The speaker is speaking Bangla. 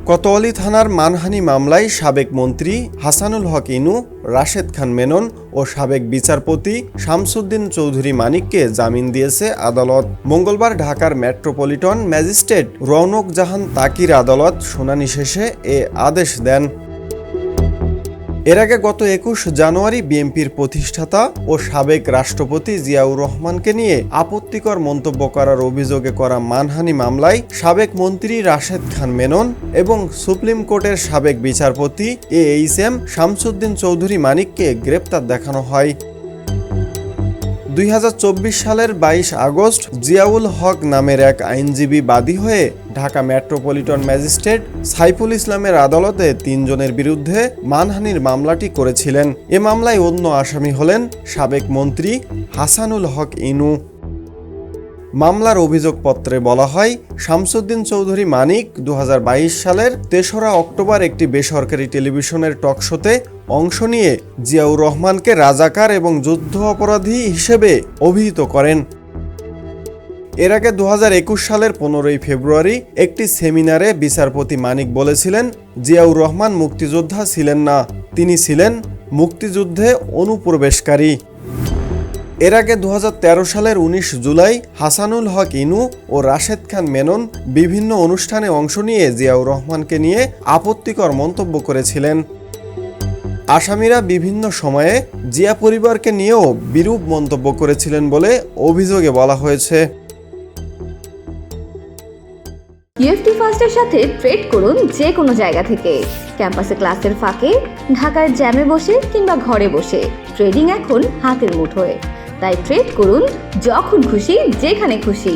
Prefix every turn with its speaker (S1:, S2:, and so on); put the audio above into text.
S1: কোতোয়ালি থানার মানহানি মামলায় সাবেক মন্ত্রী হাসানুল হক ইনু, রাশেদ খান মেনন ও সাবেক বিচারপতি শামসুদ্দিন চৌধুরী মানিককে জামিন দিয়েছে আদালত। মঙ্গলবার ঢাকার মেট্রোপলিটন ম্যাজিস্ট্রেট রৌনক জাহান তাকির আদালত শুনানি শেষে এ আদেশ দেন। এর আগে গত ২১ জানুয়ারি বিএনপির প্রতিষ্ঠাতা ও সাবেক রাষ্ট্রপতি জিয়াউর রহমানকে নিয়ে আপত্তিকর মন্তব্য করার অভিযোগে করা মানহানি মামলায় সাবেক মন্ত্রী রাশেদ খান মেনন এবং সুপ্রিম কোর্টের সাবেক বিচারপতি AHM শামসুদ্দিন চৌধুরী মানিককে গ্রেপ্তার দেখানো হয়। ২০২৪ সালের ২২ আগস্ট জিয়াউল হক নামের এক আইনজীবী বাদী হয়ে ঢাকা মেট্রোপলিটন ম্যাজিস্ট্রেট সাইফুল ইসলামের আদালতে ৩ জনের বিরুদ্ধে মানহানির মামলাটি করেছিলেন। এ মামলায় অন্য আসামি হলেন সাবেক মন্ত্রী হাসানুল হক ইনু। মামলার অভিযোগপত্রে বলা হয়, শামসুদ্দিন চৌধুরী মানিক ২০২২ সালের ৩রা অক্টোবর একটি বেসরকারি টেলিভিশনের টকশোতে অংশ নিয়ে জিয়াউর রহমানকে রাজাকার এবং যুদ্ধ অপরাধী হিসেবে অভিহিত করেন। এর আগে ২০২১ সালের ১৫ই ফেব্রুয়ারি একটি সেমিনারে বিচারপতি মানিক বলেছিলেন, জিয়াউর রহমান মুক্তিযোদ্ধা ছিলেন না, তিনি ছিলেন মুক্তিযুদ্ধে অনুপ্রবেশকারী। এর আগে ২০১৩ সালের ১৯ জুলাই হাসানুল হক ইনু ও রাশেদ খান মেনন বিভিন্ন অনুষ্ঠানে অংশ নিয়ে জিয়াউর রহমানকে নিয়ে আপত্তিকর মন্তব্য করেছিলেন। আসামিরা বিভিন্ন সময়ে জিয়া পরিবারকে নিয়েও বিরূপ মন্তব্য করেছিলেন বলে অভিযোগে বলা হয়েছে।
S2: ইউএফটি ফার্স্টের সাথে ট্রেড করুন যে কোনো জায়গা থেকে। ক্যাম্পাসে ক্লাসের ফাঁকে, ঢাকার জ্যামে বসে কিংবা ঘরে বসে ট্রেডিং এখন হাতের মুঠোয়। তাই ট্রেড করুন যখন খুশি, যেখানে খুশি।